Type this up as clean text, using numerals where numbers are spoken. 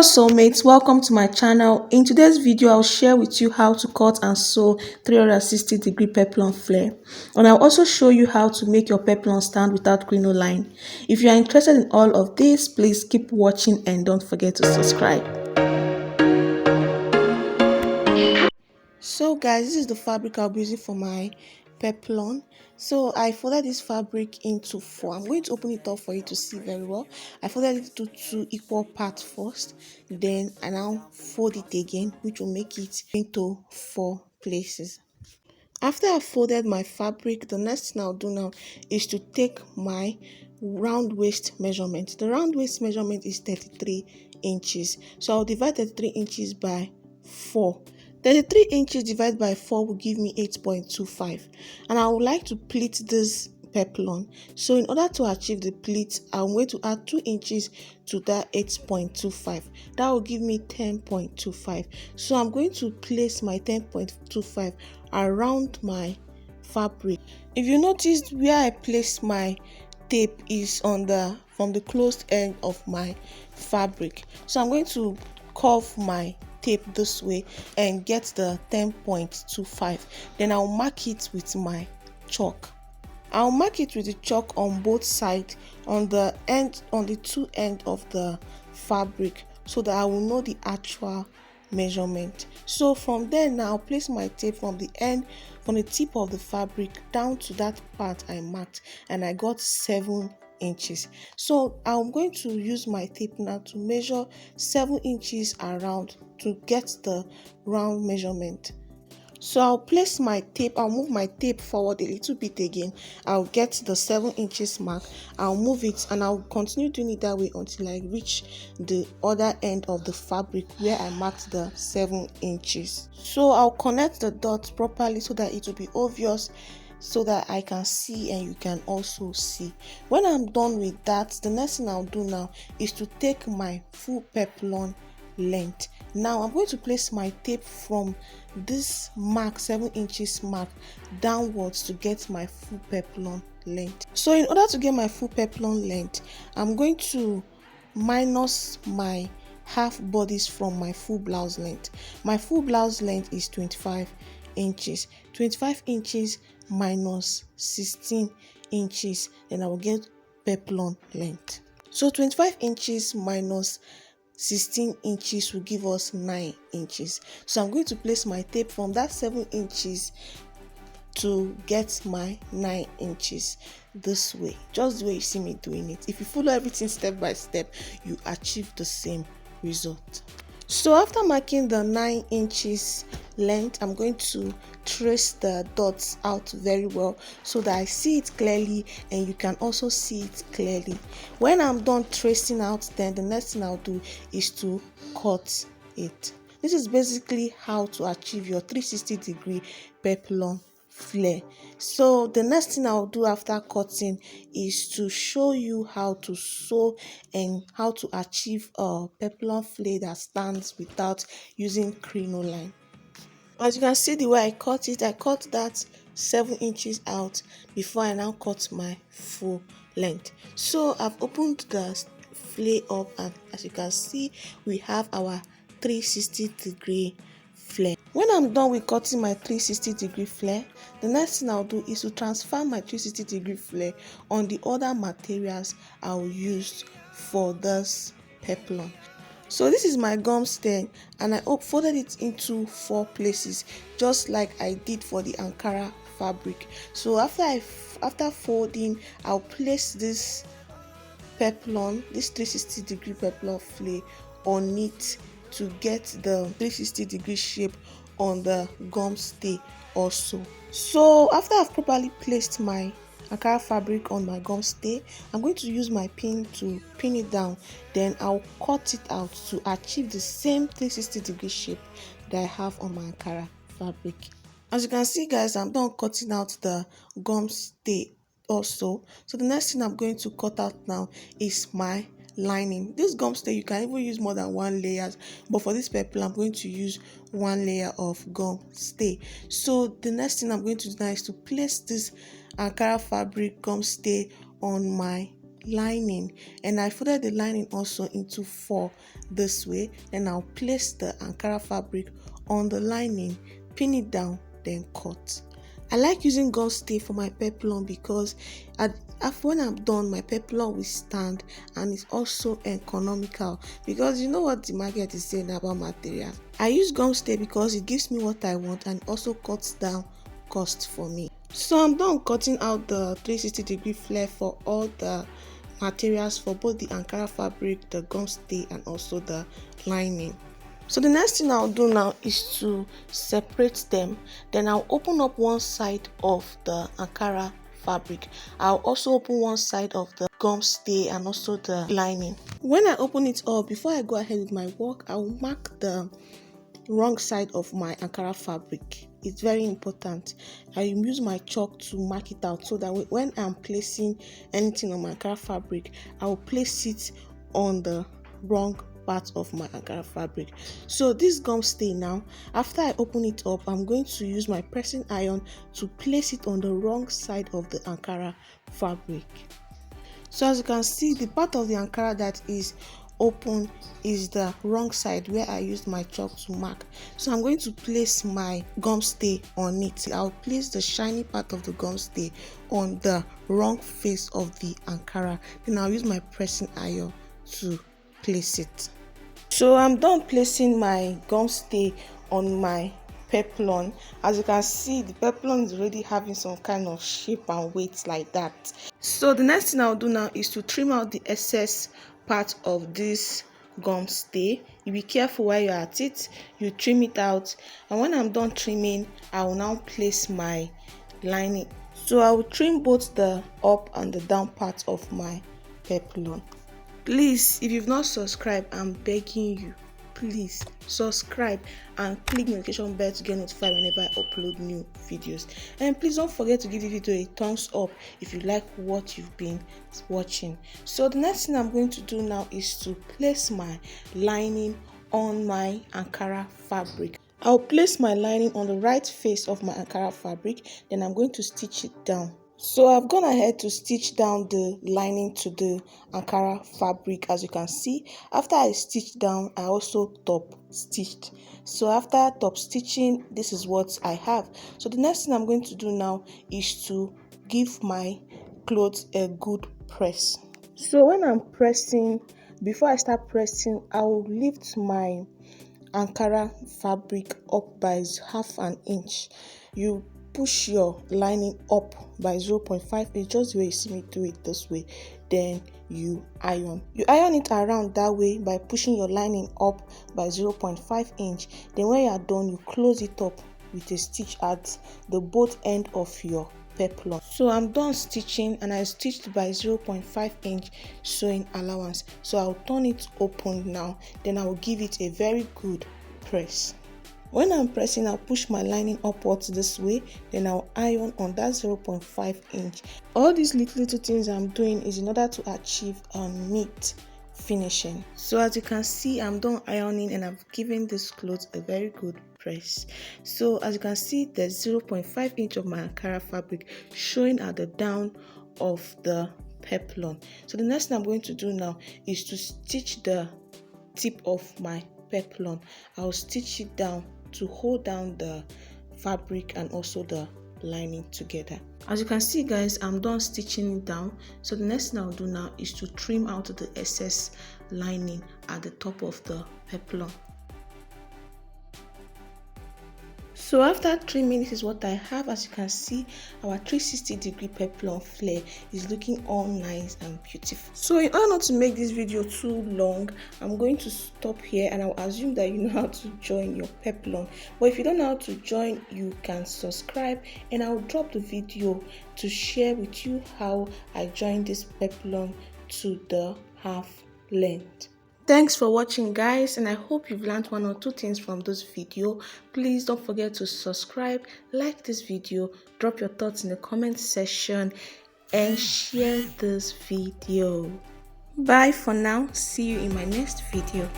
Hello soulmates, welcome to my channel. In today's video, I'll share with you how to cut and sew 360-degree peplum flare. And I'll also show you how to make your peplum stand without crinoline. If you are interested in all of this, please keep watching and don't forget to subscribe. So guys, this is the fabric I'll be using for my peplum. So I folded this fabric into four. I'm going to open it up for you to see very well. I folded it into two equal parts first, then I now fold it again, which will make it into four places. After I folded my fabric, the next thing I'll do now is to take my round waist measurement. The round waist measurement is 33 inches. So I'll divide 33 inches by 4. 33 inches divided by 4 will give me 8.25. And I would like to pleat this peplum. So in order to achieve the pleat, I'm going to add 2 inches to that 8.25. That will give me 10.25. So I'm going to place my 10.25 around my fabric. If you noticed, where I placed my tape is on from the closed end of my fabric. So I'm going to curve my tape this way and get the 10.25. Then I'll mark it with my chalk. I'll mark it with the chalk on both sides, on the two ends of the fabric, so that I will know the actual measurement. So from there now, I'll place my tape from the tip of the fabric down to that part I marked, and I got 7 inches. So I'm going to use my tape now to measure 7 inches around to get the round measurement. So I'll place my tape, I'll move my tape forward a little bit again. I'll get the 7 inches mark, I'll move it, and I'll continue doing it that way until I reach the other end of the fabric where I marked the 7 inches. So I'll connect the dots properly so that it will be obvious, so that I can see and you can also see. When I'm done with that, the next thing I'll do now is to take my full peplum length. Now I'm going to place my tape from this mark, 7 inches mark, downwards to get my full peplum length. So in order to get my full peplum length, I'm going to minus my half bodice from my full blouse length. My full blouse length is 25 inches. 25 inches minus 16 inches, then I will get peplum length. So 25 inches minus 16 inches will give us 9 inches. So I'm going to place my tape from that 7 inches to get my 9 inches this way, just the way you see me doing it. If you follow everything step by step, you achieve the same result. So after marking the 9 inches length, I'm going to trace the dots out very well so that I see it clearly and you can also see it clearly. When I'm done tracing out, then the next thing I'll do is to cut it. This is basically how to achieve your 360-degree peplum flare. So the next thing I'll do after cutting is to show you how to sew and how to achieve a peplum flare that stands without using crinoline. As you can see the way I cut it, I cut that 7 inches out before I now cut my full length. So I've opened the flare up, and as you can see, we have our 360-degree flare. When I'm done with cutting my 360-degree flare, the next thing I'll do is to transfer my 360-degree flare on the other materials I'll use for this peplum. So this is my gum stand, and I folded it into 4 places, just like I did for the Ankara fabric. So after folding, I'll place this peplum, this 360-degree peplum flare on it to get the 360-degree shape on the gum stay also. So after I've properly placed my Ankara fabric on my gum stay, I'm going to use my pin to pin it down. Then I'll cut it out to achieve the same 360-degree shape that I have on my Ankara fabric. As you can see guys, I'm done cutting out the gum stay also. So the next thing I'm going to cut out now is my lining. This gum stay, you can even use more than 1 layer, but for this peplum I'm going to use 1 layer of gum stay. So the next thing I'm going to do now is to place this Ankara fabric gum stay on my lining, and I folded the lining also into 4 this way. Then I'll place the Ankara fabric on the lining, pin it down, then cut. I like using gum stay for my peplum because when I'm done, my peplum will stand, and it's also economical because you know what the market is saying about material. I use gum stay because it gives me what I want and also cuts down cost for me. So I'm done cutting out the 360-degree flare for all the materials for both the Ankara fabric, the gum stay, and also the lining. So the next thing I'll do now is to separate them. Then I'll open up one side of the Ankara fabric. I'll also open one side of the gum stay and also the lining. When I open it up, before I go ahead with my work, I'll mark the wrong side of my Ankara fabric. It's very important. I use my chalk to mark it out so that when I'm placing anything on my Ankara fabric, I will place it on the wrong part of my Ankara fabric. So this gum stay now, after I open it up, I'm going to use my pressing iron to place it on the wrong side of the Ankara fabric. So as you can see, the part of the Ankara that is open is the wrong side where I used my chalk to mark. So I'm going to place my gum stay on it. I'll place the shiny part of the gum stay on the wrong face of the Ankara. Then I'll use my pressing iron to place it. So I'm done placing my gum stay on my peplum. As you can see, the peplum is already having some kind of shape and weight like that. So the next thing I'll do now is to trim out the excess part of this gum stay. You be careful while you're at it, you trim it out, and when I'm done trimming, I will now place my lining. So I will trim both the up and the down part of my peplum. Please, if you've not subscribed, I'm begging you, please subscribe and click the notification bell to get notified whenever I upload new videos. And please don't forget to give the video a thumbs up if you like what you've been watching. So the next thing I'm going to do now is to place my lining on my Ankara fabric. I'll place my lining on the right face of my Ankara fabric, then I'm going to stitch it down. So I've gone ahead to stitch down the lining to the Ankara fabric. As you can see, after I stitched down, I also top stitched. So after top stitching, this is what I have. So the next thing I'm going to do now is to give my clothes a good press. So when I'm pressing, before I start pressing, I will lift my Ankara fabric up by half an inch. You push your lining up by 0.5 inch, just the way you see me do it this way. Then you iron it around that way by pushing your lining up by 0.5 inch. Then when you are done, you close it up with a stitch at the both end of your peplum. So I'm done stitching and I stitched by 0.5 inch sewing allowance. So I'll turn it open now, then I will give it a very good press. When I'm pressing, I'll push my lining upwards this way, then I'll iron on that 0.5 inch. All these little things I'm doing is in order to achieve a neat finishing. So as you can see, I'm done ironing and I've given this clothes a very good press. So as you can see, there's 0.5 inch of my Ankara fabric showing at the down of the peplum. So the next thing I'm going to do now is to stitch the tip of my peplum. I'll stitch it down to hold down the fabric and also the lining together. As you can see, guys, I'm done stitching it down. So the next thing I'll do now is to trim out the excess lining at the top of the peplum. So after trimming, this is what I have. As you can see, our 360-degree peplum flare is looking all nice and beautiful. So in order not to make this video too long, I'm going to stop here, and I'll assume that you know how to join your peplum. But if you don't know how to join, you can subscribe, and I'll drop the video to share with you how I joined this peplum to the half length. Thanks for watching, guys, and I hope you've learned 1 or 2 things from this video. Please don't forget to subscribe, like this video, drop your thoughts in the comment section, and share this video. Bye for now. See you in my next video.